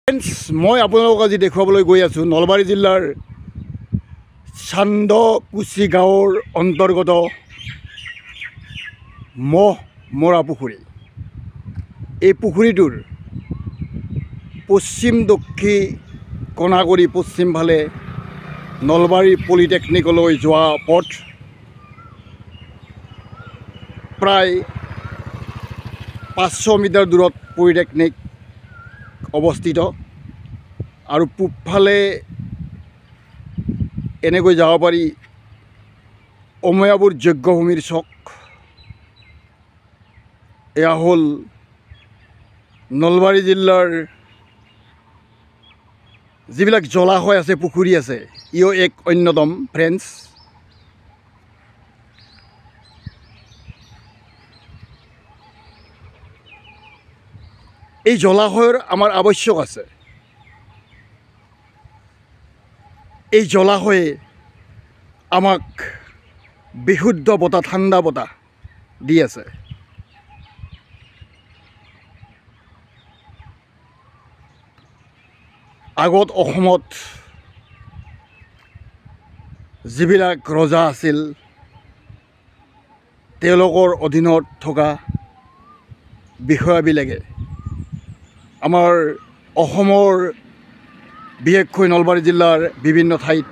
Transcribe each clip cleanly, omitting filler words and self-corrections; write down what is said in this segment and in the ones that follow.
Friends, মই আপোনালোকক আজি দেখুৱাবলৈ গৈ আছোঁ নলবাৰী জিলাৰ চান্দকুছি গাঁৱৰ অন্তৰ্গত মৰা পুখুৰী। এই পুখুৰীটোৰ পশ্চিম দক্ষিণ কোণা কৰি পশ্চিম ফালে নলবাৰী পলিটেকনিকলৈ যোৱা পথ, প্ৰায় 500 মিটাৰ দূৰত পলিটেকনিক অৱস্থিত। আৰু পূবফালে এনেকৈ যাব পাৰি অময়াপুৰ যজ্ঞভূমিৰ চক। এয়া হ'ল নলবাৰী জিলাৰ যিবিলাক জলাশয় আছে, পুখুৰী আছে, ইও এক অন্যতম। ফ্ৰেণ্ডছ, এই জলাশয়ৰ আমাৰ আৱশ্যক আছে। এই জলাশয়ে আমাক বিশুদ্ধ বতাহ, ঠাণ্ডা বতাহ দি আছে। আগত অসমত যিবিলাক ৰজা আছিল, তেওঁলোকৰ অধীনত থকা বিষয়াবিলাকে আমাৰ অসমৰ বিশেষকৈ নলবাৰী জিলাৰ বিভিন্ন ঠাইত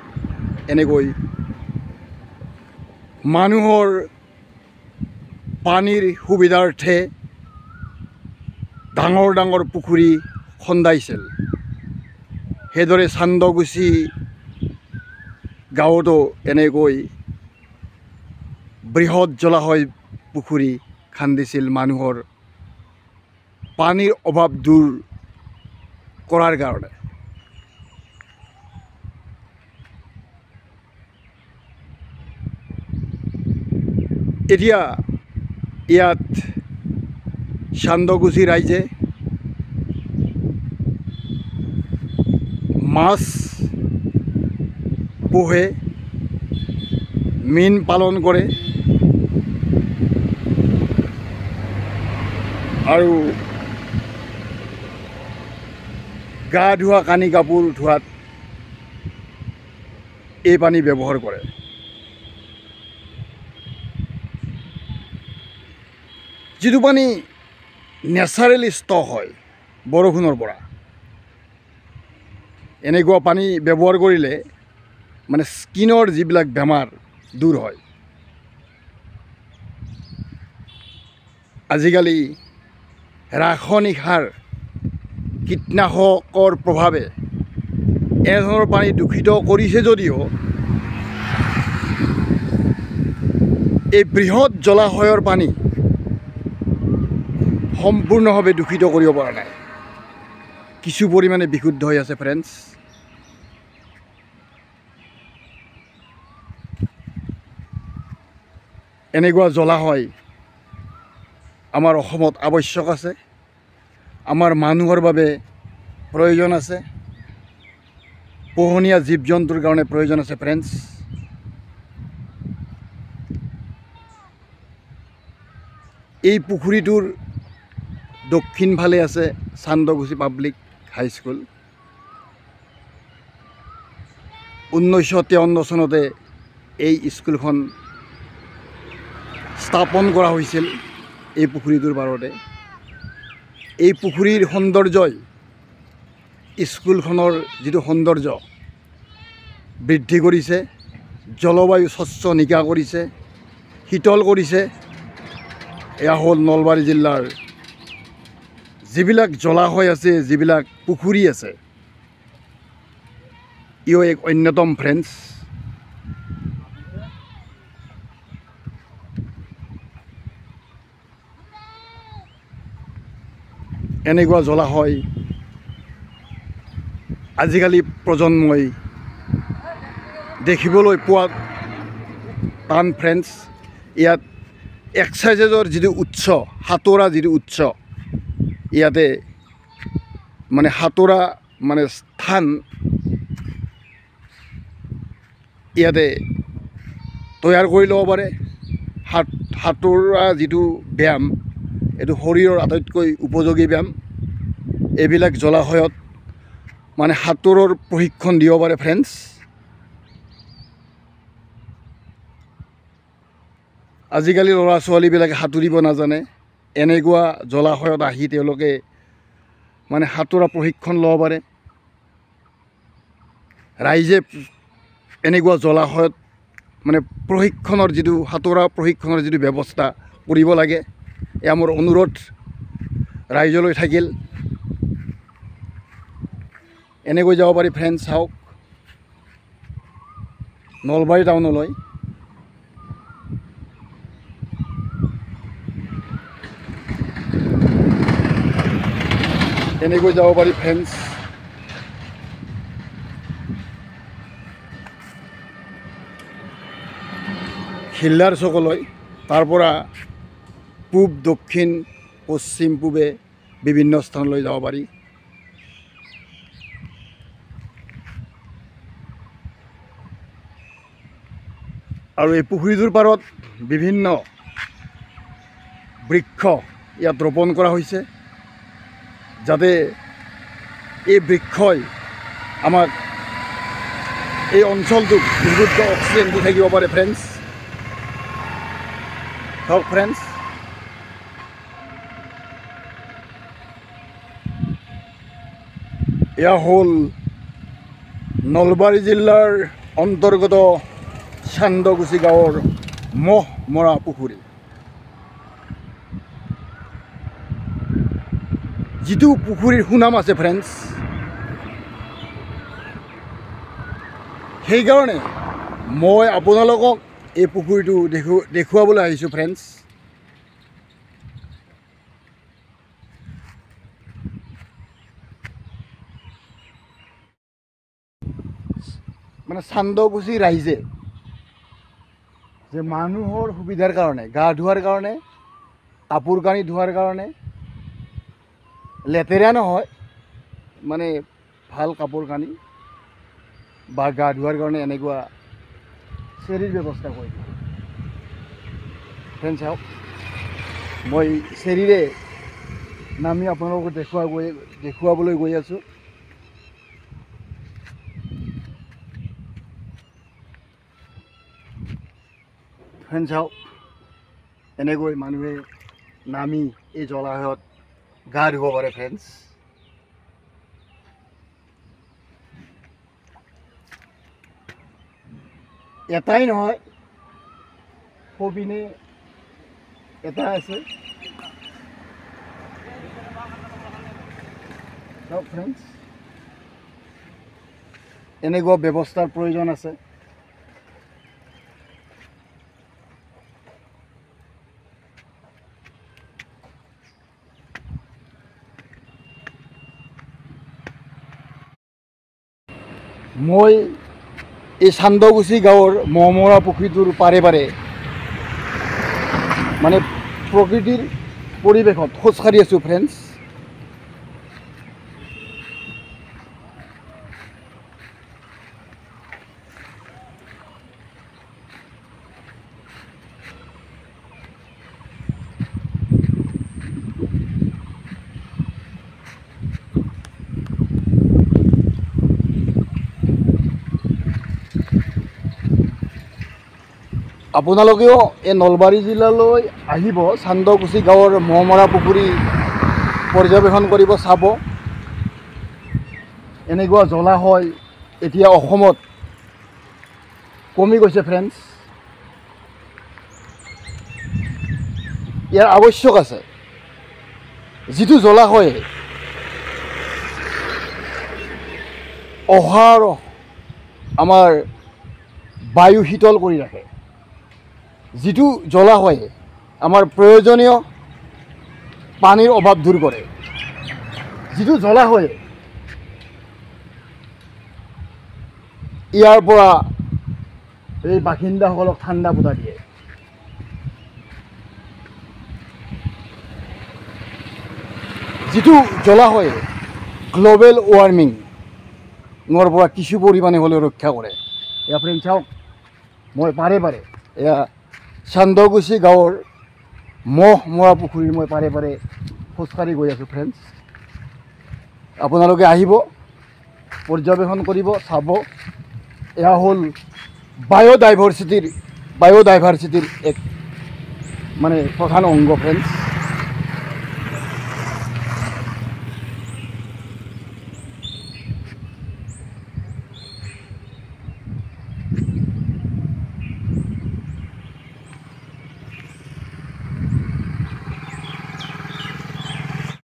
এনেকৈ মানুহৰ পানীৰ সুবিধাৰ্থে ডাঙৰ ডাঙৰ পুখুৰী খন্দাইছিল। সেইদৰে চান্দকুছি গাঁৱতো এনেকৈ বৃহৎ জলাশয় পুখুৰী খান্দিছিল মানুহৰ পানীৰ অভাৱ দূৰ কৰাৰ কাৰণে। এতিয়া ইয়াত চান্দকুছি ৰাইজে মাছ পোহে, মীন পালন কৰে আৰু গা ধোৱা, কানি কাপোৰ ধোৱাত এই পানী ব্যৱহাৰ কৰে। যিটো পানী নেচাৰেলি ষ্টক হয় বৰষুণৰ পৰা, এনেকুৱা পানী ব্যৱহাৰ কৰিলে মানে স্কিনৰ যিবিলাক বেমাৰ দূৰ হয়। আজিকালি ৰাসায়নিক সাৰ, কীটনাশকৰ প্ৰভাৱে এনেধৰণৰ পানী দূষিত কৰিছে যদিও এই বৃহৎ জলাশয়ৰ পানী সম্পূৰ্ণভাৱে দূষিত কৰিব পৰা নাই। কিছু পৰিমাণে বিশুদ্ধ হৈ আছে। ফ্ৰেণ্ডছ, এনেকুৱা জলাশয় আমাৰ অসমত আৱশ্যক আছে, আমাৰ মানুহৰ বাবে প্ৰয়োজন আছে, পোহনীয়া জীৱ জন্তুৰ কাৰণে প্ৰয়োজন আছে। ফ্ৰেণ্ডছ, এই পুখুৰীটোৰ দক্ষিণ ফালে আছে চান্দকুছি পাব্লিক হাইস্কুল। 1953 চনতে এই স্কুলখন স্থাপন কৰা হৈছিল এই পুখুৰীটোৰ পাৰতে। এই পুখুৰীৰ সৌন্দৰ্যই স্কুলখনৰ যিটো সৌন্দৰ্য বৃদ্ধি কৰিছে, জলবায়ু স্বচ্ছ নিকা কৰিছে, শীতল কৰিছে। এয়া হ'ল নলবাৰী জিলাৰ যিবিলাক জলাশয় আছে, যিবিলাক পুখুৰী আছে, ইও এক অন্যতম। ফ্ৰেণ্ডছ, এনেকুৱা জলাশয় আজিকালি প্ৰজন্মই দেখিবলৈ পোৱা টান। ফ্ৰেণ্ডছ, ইয়াত এক্সাৰচাইজৰ যিটো উৎস, সাঁতোৰা যিটো উৎস, ইয়াতে মানে সাঁতোৰা মানে স্থান ইয়াতে তৈয়াৰ কৰি ল'ব পাৰে। সাঁতোৰা যিটো ব্যায়াম, এইটো শৰীৰৰ আটাইতকৈ উপযোগী ব্যায়াম। এইবিলাক জলাশয়ত মানে সাঁতোৰৰ প্ৰশিক্ষণ দিব পাৰে ফ্ৰেণ্ডছ। আজিকালি ল'ৰা ছোৱালীবিলাকে সাঁতুৰিব নাজানে, এনেকুৱা জলাশয়ত আহি তেওঁলোকে মানে সাঁতোৰা প্ৰশিক্ষণ ল'ব পাৰে। ৰাইজে এনেকুৱা জলাশয়ত মানে প্ৰশিক্ষণৰ যিটো সাঁতোৰা প্ৰশিক্ষণৰ যিটো ব্যৱস্থা কৰিব লাগে, এয়া মোৰ অনুৰোধ ৰাইজলৈ থাকিল। এনেকৈ যাব পাৰি ফ্ৰেণ্ডছ। চাওক নলবাৰী টাউনলৈ এনেকৈ যাব পাৰি ফ্ৰেণ্ডছ। খিল্লাৰ চকলৈ, তাৰ পৰা পূব দক্ষিণ পশ্চিম পূবে বিভিন্ন স্থানলৈ যাব পাৰি। আৰু এই পুখুৰীটোৰ পাৰত বিভিন্ন বৃক্ষ ইয়াত ৰোপণ কৰা হৈছে, যাতে এই বৃক্ষই আমাক এই অঞ্চলটোক বিশুদ্ধ অক্সিজেন দি থাকিব পাৰে ফ্ৰেণ্ডছ। চাওক ফ্ৰেণ্ডছ, এয়া হ'ল নলবাৰী জিলাৰ অন্তৰ্গত চান্দগুছি গাঁৱৰ মহ মৰা পুখুৰী। যিটো পুখুৰীৰ সুনাম আছে ফ্ৰেণ্ডছ, সেইকাৰণে মই আপোনালোকক এই পুখুৰীটো দেখুৱাবলৈ আহিছোঁ ফ্ৰেণ্ডছ। মানে চান্দগুছি ৰাইজে যে মানুহৰ সুবিধাৰ কাৰণে, গা ধোৱাৰ কাৰণে, কাপোৰ কানি ধোৱাৰ কাৰণে, লেতেৰা নহয় মানে ভাল কাপোৰ কানি বা গা ধোৱাৰ কাৰণে এনেকুৱা চেৰীৰ ব্যৱস্থা কৰি দিয়ে ফ্ৰেণ্ডছ। চাওক মই চেৰীৰে নামি আপোনালোকক দেখুৱাবলৈ গৈ আছোঁ। ফ্ৰেণ্ডছ চাওক, এনেকৈ মানুহে নামি এই জলাশয়ত গা ধুব পাৰে ফ্ৰেণ্ডছ। এটাই নহয়, সপিনে এটা আছে। চাওক ফ্ৰেণ্ডছ, এনেকুৱা ব্যৱস্থাৰ প্ৰয়োজন আছে। মই এই চান্দগুছি গাঁৱৰ মহমৰা পুখুৰীটোৰ পাৰে পাৰে মানে প্ৰকৃতিৰ পৰিৱেশত খোজকাঢ়ি আছোঁ ফ্ৰেণ্ডছ। আপোনালোকেও এই নলবাৰী জিলালৈ আহিব, চান্দগুছি গাঁৱৰ মহমৰা পুখুৰী পৰ্যবেক্ষণ কৰিব, চাব। এনেকুৱা জলাশয় এতিয়া অসমত কমি গৈছে ফ্ৰেণ্ডছ। ইয়াৰ আৱশ্যক আছে। যিটো জলাশয়ে অহৰহ আমাৰ বায়ু শীতল কৰি ৰাখে, যিটো জলাশয়ে আমাৰ প্ৰয়োজনীয় পানীৰ অভাৱ দূৰ কৰে, যিটো জলাশয়ে ইয়াৰ পৰা এই বাসিন্দাসকলক ঠাণ্ডা বতাহ দিয়ে, যিটো জলাশয়ে গ্ল'বেল ৱাৰ্মিঙৰ পৰা কিছু পৰিমাণে হ'লেও ৰক্ষা কৰে। এয়া ফ্ৰেণ্ড চাওক, মই পাৰে পাৰে এয়া চান্দগুছি গাঁৱৰ মহ মৰা পুখুৰীৰ মই পাৰে পাৰে খোজকাঢ়ি গৈ আছোঁ ফ্ৰেণ্ডছ। আপোনালোকে আহিব, পৰ্যবেক্ষণ কৰিব চাব এয়া হ'ল বায়'ডাইভাৰ্চিটিৰ এক মানে প্ৰধান অংগ ফ্ৰেণ্ডছ